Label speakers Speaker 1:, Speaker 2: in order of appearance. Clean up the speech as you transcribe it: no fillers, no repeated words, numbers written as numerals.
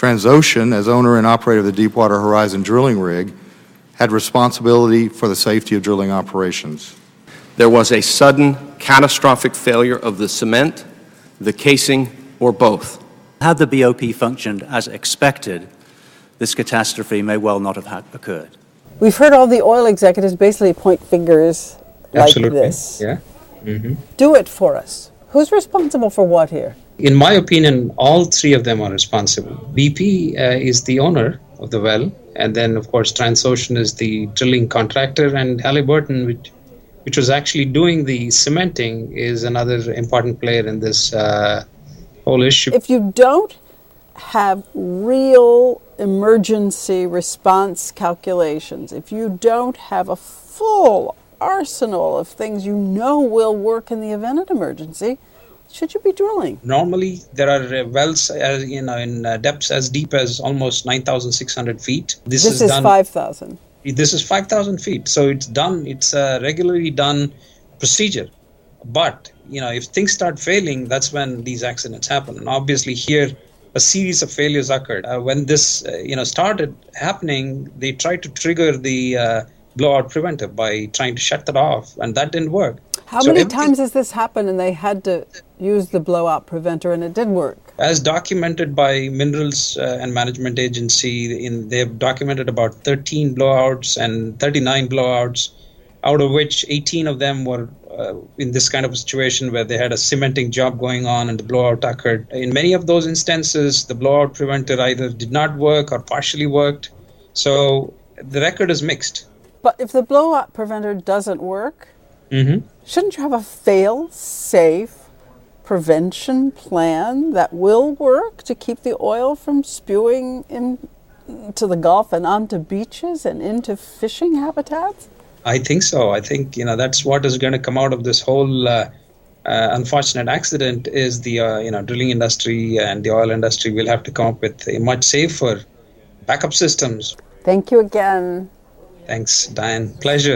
Speaker 1: Transocean, as owner and operator of the Deepwater Horizon drilling rig, had responsibility for the safety of drilling operations.
Speaker 2: There was a sudden, catastrophic failure of the cement, the casing, or both.
Speaker 3: Had the BOP functioned as expected, this catastrophe may well not have occurred.
Speaker 4: We've heard all the oil executives basically point fingers like
Speaker 5: Absolutely.
Speaker 4: this.
Speaker 5: Yeah. Mm-hmm.
Speaker 4: Do it for us. Who's responsible for what here?
Speaker 5: In my opinion, all three of them are responsible. BP is the owner of the well, and then, of course, Transocean is the drilling contractor, and Halliburton, which was actually doing the cementing, is another important player in this whole issue.
Speaker 4: If you don't have real emergency response calculations, if you don't have a full arsenal of things you know will work in the event of emergency, should you be drilling?
Speaker 5: Normally, there are wells, in depths as deep as almost 9,600 feet.
Speaker 4: This is 5,000.
Speaker 5: This is 5,000 feet. So it's done. It's a regularly done procedure. But, if things start failing, that's when these accidents happen. And obviously here, a series of failures occurred. When this, started happening, they tried to trigger the blowout preventer by trying to shut that off, and that didn't work.
Speaker 4: How many times has this happened and they had to use the blowout preventer and it did work?
Speaker 5: As documented by Minerals and Management Agency, they've documented about 13 blowouts and 39 blowouts, out of which 18 of them were in this kind of a situation where they had a cementing job going on and the blowout occurred. In many of those instances, the blowout preventer either did not work or partially worked. So the record is mixed.
Speaker 4: But if the blowout preventer doesn't work,
Speaker 5: mm-hmm.
Speaker 4: shouldn't you have a fail-safe prevention plan that will work to keep the oil from spewing into the Gulf and onto beaches and into fishing habitats?
Speaker 5: I think so. I think, that's what is going to come out of this whole unfortunate accident is the, drilling industry and the oil industry will have to come up with a much safer backup systems.
Speaker 4: Thank you again.
Speaker 5: Thanks, Diane. Pleasure.